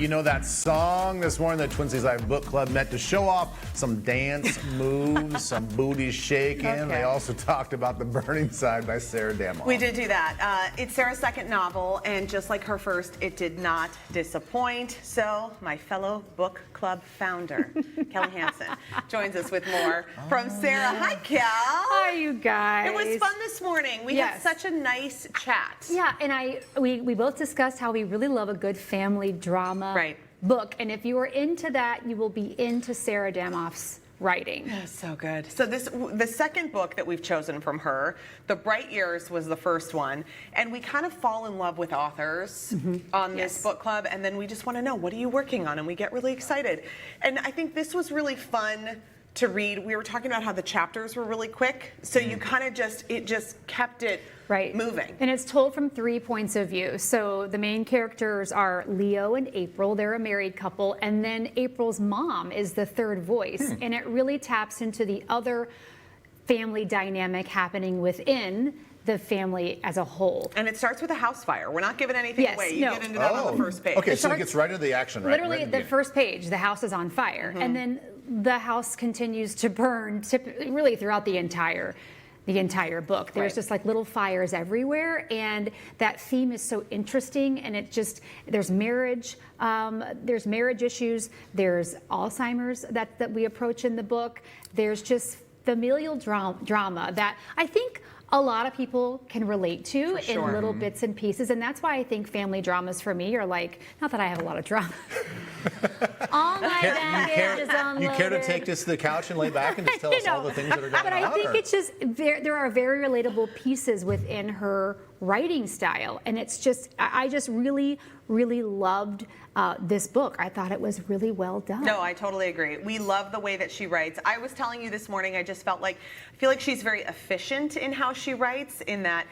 You know that song this morning, the Twin Cities Live Book Club met to show off some dance moves, some booty shaking. Okay. They also talked about The Burning Side by Sarah Damoff. We did do that. It's Sarah's second novel, and just like her first, it did not disappoint. So my fellow book club founder, Kelli Hansen, joins us with more from Sarah. Hi, Kel. Hi, you guys. It was fun this morning. We had such a nice chat. Yeah, and we both discussed how we really love a good family drama book. And if you are into that, you will be into Sarah Damoff's writing. So good. So the second book that we've chosen from her, The Bright Years, was the first one, and we kind of fall in love with authors on this book club, and then we just want to know, what are you working on? And we get really excited. And I think this was really fun to read. We were talking about how the chapters were really quick, so you kind of just kept it moving. And it's told from 3 points of view. So the main characters are Leo and April. They're a married couple, and then April's mom is the third voice, and it really taps into the other family dynamic happening within the family as a whole. And it starts with a house fire. We're not giving anything away. You get into that on the first page. Okay, so it gets right into the action, right? Literally the first page, the house is on fire. And then the house continues to burn really throughout the entire book. There's just like little fires everywhere, and that theme is so interesting. And there's marriage issues, there's Alzheimer's that we approach in the book. There's just familial drama that I think a lot of people can relate to in little bits and pieces, and that's why I think family dramas for me are like, not that I have a lot of drama. All my baggage is unloaded. You care to take this to the couch and lay back and just tell us all the things that are going on? But I think it's just, there are very relatable pieces within her writing style, and it's just, I just really, really loved this book. I thought it was really well done. No, I totally agree. We love the way that she writes. I was telling you this morning, I just felt like, I feel like she's very efficient in how she writes, in that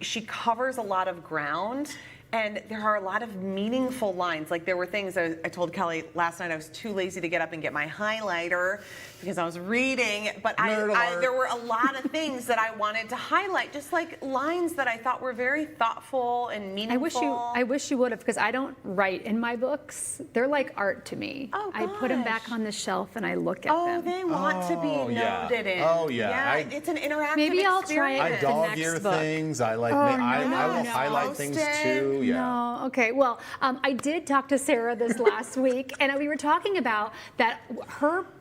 she covers a lot of ground. And there are a lot of meaningful lines. Like, there were things I told Kelli last night, I was too lazy to get up and get my highlighter because I was reading. But there were a lot of things that I wanted to highlight, just like lines that I thought were very thoughtful and meaningful. I wish you would have, because I don't write in my books. They're like art to me. Oh, I put them back on the shelf and I look at them. Oh, they want to be noted in. Oh, yeah. It's an interactive Maybe I'll experience. try it. I dog-ear things. I like. I will highlight things too. Yeah. No, okay. Well, I did talk to Sarah this last week, and we were talking about that.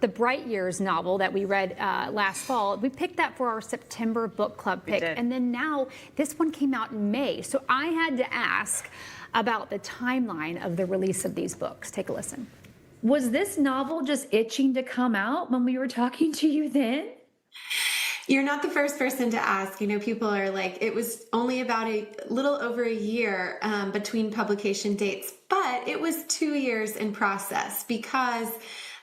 The Bright Years novel that we read last fall. We picked that for our September book club pick, and then now this one came out in May. So I had to ask about the timeline of the release of these books. Take a listen. Was this novel just itching to come out when we were talking to you then? You're not the first person to ask. You know, people are like, it was only about a little over a year between publication dates, but it was 2 years in process, because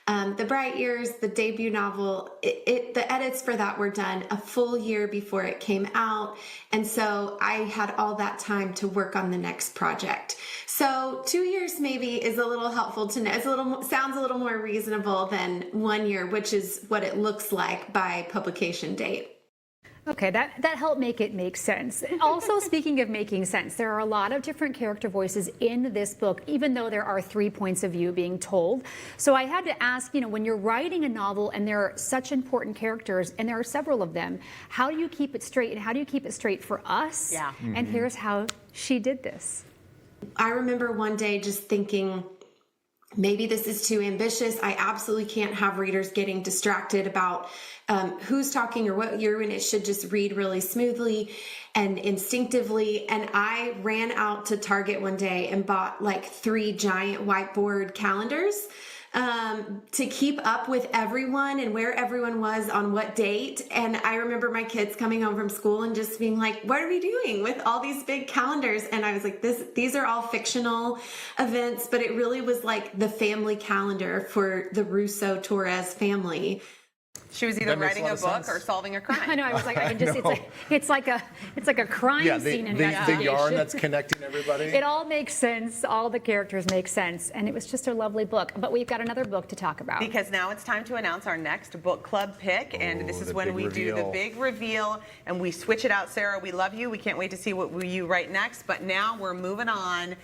The Bright Years, the debut novel, the edits for that were done a full year before it came out. And so I had all that time to work on the next project. So 2 years maybe is a little helpful to know. Sounds a little more reasonable than 1 year, which is what it looks like by publication date. Okay, that helped make it make sense. Also, speaking of making sense, there are a lot of different character voices in this book, even though there are 3 points of view being told. So I had to ask, when you're writing a novel and there are such important characters, and there are several of them, how do you keep it straight, and how do you keep it straight for us? Yeah. And here's how she did this. I remember one day just thinking, maybe this is too ambitious. I absolutely can't have readers getting distracted about who's talking or what year, and it should just read really smoothly and instinctively. And I ran out to Target one day and bought like 3 giant whiteboard calendars to keep up with everyone and where everyone was on what date. And I remember my kids coming home from school and just being like, what are we doing with all these big calendars? And I was like, these are all fictional events, but it really was like the family calendar for the Russo-Torres family. She was either That makes a writing lot a of book sense. or solving a crime. I know. I was like, I can just. No. It's like a crime Yeah, scene the investigation. yarn that's connecting everybody. It all makes sense. All the characters make sense, and it was just a lovely book. But we've got another book to talk about. Because now it's time to announce our next book club pick, and this is the when big we do the reveal. big reveal, and we switch it out. Sarah, we love you. We can't wait to see what you write next. But now we're moving on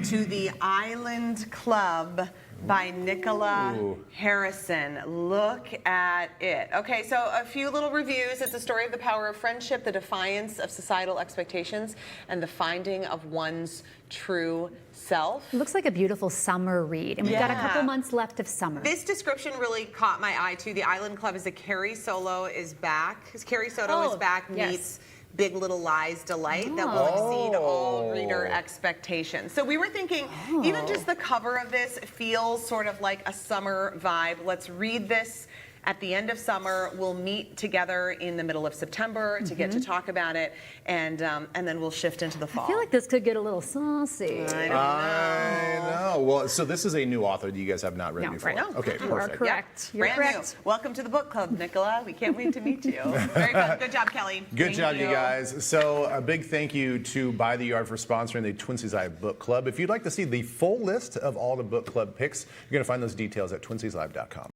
to the Island Club by Nicola Harrison. Look at it. Okay, so a few little reviews. It's a story of the power of friendship, the defiance of societal expectations, and the finding of one's true self. It looks like a beautiful summer read, and we've got a couple months left of summer. This description really caught my eye too. The Island Club is a Carrie Soto is back. Because Carrie Soto is back yes. meets Big Little Lies delight that will exceed all reader expectations. So we were thinking, even just the cover of this feels sort of like a summer vibe. Let's read this at the end of summer. We'll meet together in the middle of September to get to talk about it, and then we'll shift into the fall. I feel like this could get a little saucy. I know. Well, so this is a new author that you guys have not read No, before. right. No. Okay, You are perfect. correct. You're Brand correct. new. Welcome to the book club, Nicola. We can't wait to meet you. Very fun. Good job, Kelly. Good Thank job, you guys. So a big thank you to By the Yard for sponsoring the Twin Cities Live Book Club. If you'd like to see the full list of all the book club picks, you're going to find those details at twincieslive.com.